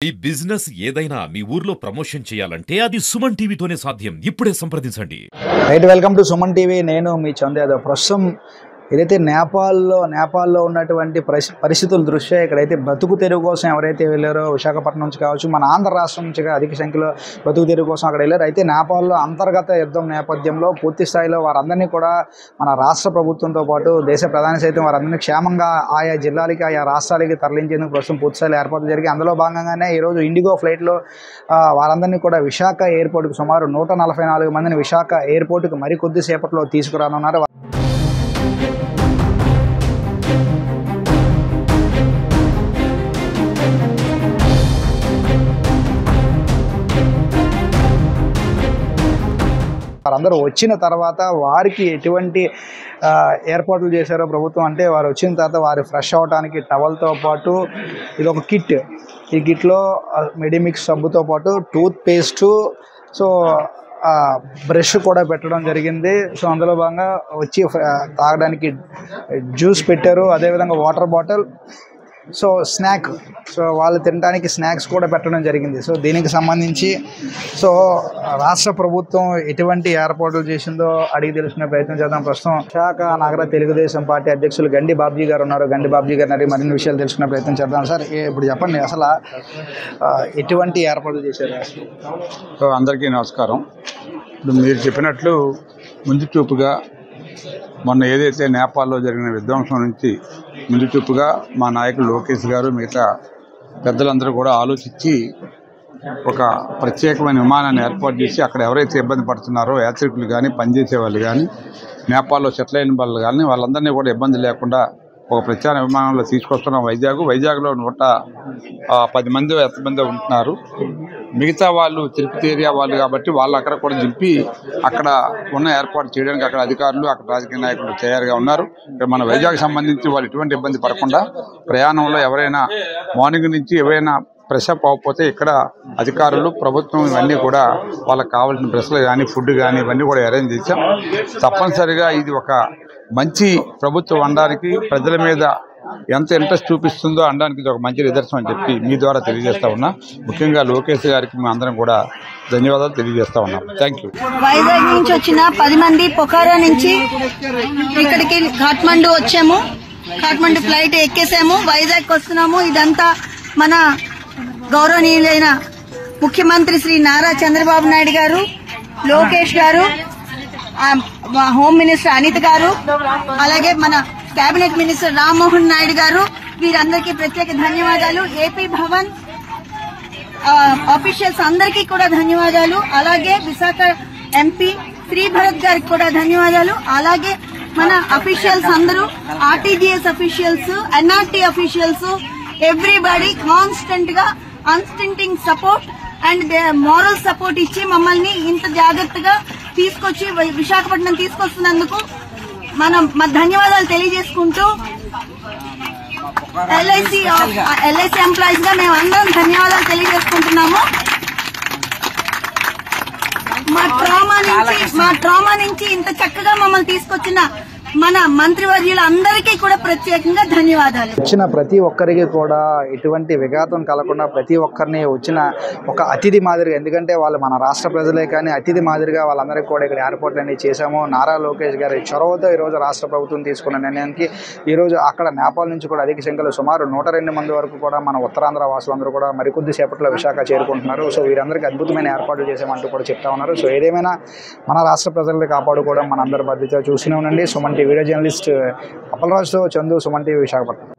ఈ బిజినెస్ ఏదైనా మీ ఊర్లో ప్రమోషన్ చేయాలంటే అది సుమన్ టీవీతోనే సాధ్యం. ఇప్పుడే సంప్రదించండి. Right, welcome to Suman TV. నేను మీ చందు యాదవ్. ప్రస్తుతం ఏదైతే నేపాల్లో ఉన్నటువంటి పరిస్థితుల దృష్ట్యా ఇక్కడైతే బ్రతుకు తెరువు కోసం ఎవరైతే వెళ్ళారో విశాఖపట్నం నుంచి కావచ్చు, మన ఆంధ్ర రాష్ట్రం నుంచి అధిక సంఖ్యలో బ్రతుకు తెరువు కోసం అక్కడ వెళ్ళారు. అయితే నేపాల్లో అంతర్గత యుద్ధం నేపథ్యంలో పూర్తి స్థాయిలో వారందరినీ కూడా మన రాష్ట్ర ప్రభుత్వంతో పాటు దేశ ప్రధాని సైతం వారందరినీ క్షేమంగా ఆయా జిల్లాలకి ఆయా రాష్ట్రాలకి తరలించేందుకు ప్రస్తుతం పూర్తి స్థాయిలో ఏర్పాట్లు జరిగి అందులో భాగంగానే ఈరోజు ఇండిగో ఫ్లైట్లో వారందరినీ కూడా విశాఖ ఎయిర్పోర్ట్కి సుమారు 144 మందిని విశాఖ ఎయిర్పోర్ట్కి మరికొద్దిసేపట్లో తీసుకురానున్నారు. వారందరూ వచ్చిన తర్వాత వారికి ఎటువంటి ఏర్పాట్లు చేశారో ప్రభుత్వం అంటే వారు వచ్చిన తర్వాత వారు ఫ్రెష్ అవ్వడానికి టవల్తో పాటు ఇది ఒక కిట్. ఈ కిట్లో మెడిమిక్స్ సబ్బుతో పాటు టూత్ పేస్టు, సో బ్రష్ కూడా పెట్టడం జరిగింది. సో అందులో భాగంగా వచ్చి తాగడానికి జ్యూస్ పెట్టారు, అదేవిధంగా water bottle, so snack, so వాళ్ళు తినడానికి స్నాక్స్ కూడా పెట్టడం జరిగింది. సో దీనికి సంబంధించి సో రాష్ట్ర ప్రభుత్వం ఎటువంటి ఏర్పాట్లు చేసిందో అడిగి తెలుసుకునే ప్రయత్నం చేద్దాం. ప్రస్తుతం విశాఖ నగర తెలుగుదేశం పార్టీ అధ్యక్షులు గండి బాబ్జీ గారు ఉన్నారు. గండి బాబ్జీ గారిని అడిగి మరిన్ని విషయాలు తెలుసుకునే ప్రయత్నం చేద్దాం. సార్, ఇప్పుడు చెప్పండి, అసలు ఎటువంటి ఏర్పాట్లు చేశారు? సో అందరికీ నమస్కారం. ఇప్పుడు మీరు చెప్పినట్లు ముందు చూపుగా మొన్న ఏదైతే నేపాల్లో జరిగిన విధ్వంసం నుంచి ముందు చూపుగా మా నాయకులు లోకేష్ గారు మిగతా పెద్దలందరూ కూడా ఆలోచించి ఒక ప్రత్యేకమైన విమానాన్ని ఏర్పాటు చేసి అక్కడ ఎవరైతే ఇబ్బంది పడుతున్నారో యాత్రికులు కానీ పనిచేసే వాళ్ళు కానీ నేపాల్లో సెటిల్ అయిన వాళ్ళు కానీ వాళ్ళందరినీ కూడా ఇబ్బంది లేకుండా ఒక ప్రత్యేక విమానంలో తీసుకొస్తున్నాం. వైజాగ్లో 110 మంది ఎంతమంది ఉంటున్నారు. మిగతా వాళ్ళు తిరుపతి ఏరియా వాళ్ళు కాబట్టి వాళ్ళు అక్కడ కూడా దింపి అక్కడ ఉన్న ఏర్పాటు చేయడానికి అక్కడ అధికారులు అక్కడ రాజకీయ నాయకులు తయారుగా ఉన్నారు. ఇక్కడ మన వైజాగ్ సంబంధించి వాళ్ళు ఎటువంటి ఇబ్బంది పడకుండా ప్రయాణంలో ఎవరైనా మార్నింగ్ నుంచి ఏవైనా ఫ్రెష్ అప్ అవ్వకపోతే ఇక్కడ అధికారులు ప్రభుత్వం ఇవన్నీ కూడా వాళ్ళకి కావాల్సిన డ్రెస్సులు కానీ ఫుడ్ కానీ ఇవన్నీ కూడా అరేంజ్ చేశాం. తప్పనిసరిగా ఇది ఒక మంచి ప్రభుత్వం అనడానికి ప్రజల మీద ఎంత ఇంట్రెస్ట్ చూపిస్తుందో అనడానికి ఇది ఒక మంచి నిదర్శనం అని చెప్పి మీ ద్వారా తెలియజేస్తా ఉన్నా. ముఖ్యంగా లోకేష్ గారికి మేము అందరం కూడా ధన్యవాదాలు తెలియజేస్తా ఉన్నాం. Thank you. వైజాగ్ నుంచి వచ్చిన 10 మంది పొఖారా నుంచి ఇక్కడికి కాఠ్మండు వచ్చాము. కాఠ్మండు ఫ్లైట్ ఎక్కేసాము, వైజాగ్ వస్తున్నాము. ఇదంతా మన గౌరవనీయులైన ముఖ్యమంత్రి శ్రీ నారా చంద్రబాబు నాయుడు గారు, లోకేష్ గారు, హోమ్ మినిస్టర్ అనిత్ గారు, అలాగే మన కేబినెట్ మినిస్టర్ రామ్మోహన్ నాయుడు గారు, వీరందరికీ ప్రత్యేక ధన్యవాదాలు. ఏపీ భవన్ ఆఫీషియల్స్ అందరికీ కూడా ధన్యవాదాలు. అలాగే విశాఖ ఎంపీ శ్రీ భరత్ గారికి కూడా ధన్యవాదాలు. అలాగే మన అఫీషియల్స్ అందరూ, RTGS officials, NRT officials, everybody constant గా unstinting support and moral support ఇచ్చి మమ్మల్ని ఇంత జాగ్రత్తగా తీసుకొచ్చి విశాఖపట్నం తీసుకొస్తున్నందుకు మనం ధన్యవాదాలు తెలియజేసుకుంటూ ఎల్ఐసి ఎంప్లాయీస్ గా మేము అందరం ధన్యవాదాలు తెలియజేసుకుంటున్నాము. మా ట్రామా నుంచి ఇంత చక్కగా మమ్మల్ని తీసుకొచ్చిన మన మంత్రివర్యులు అందరికీ కూడా ప్రత్యేకంగా ధన్యవాదాలు. వచ్చిన ప్రతి ఒక్కరికి కూడా ఎటువంటి విఘాతం కలగకుండా ప్రతి ఒక్కరిని వచ్చిన ఒక అతిథి మాదిరిగా, ఎందుకంటే వాళ్ళు మన రాష్ట్ర ప్రజలే కానీ అతిథి మాదిరిగా వాళ్ళందరికీ కూడా ఇక్కడ ఏర్పాట్లు అనేవి చేశాము. నారా లోకేష్ గారి చొరవతో ఈరోజు రాష్ట్ర ప్రభుత్వం తీసుకున్న నిర్ణయానికి ఈరోజు అక్కడ నేపాల్ నుంచి కూడా అధిక సంఖ్యలో సుమారు 102 మంది వరకు కూడా మన ఉత్తరాంధ్ర వాసులందరూ కూడా మరికొద్ది సేపట్లో విశాఖ చేరుకుంటున్నారు. సో వీరందరికీ అద్భుతమైన ఏర్పాట్లు చేసామంటూ కూడా చెప్తా ఉన్నారు. సో ఏదేమైనా మన రాష్ట్ర ప్రజల్ని కాపాడుకోవడం మన అందరి బాధ్యత. చూస్తూనే ఉండండి సుమన్ టీవీ. వీడియో జర్నలిస్ట్ అప్పలరాజుతో చందు, సుమన్ టీవీ, విశాఖపట్నం.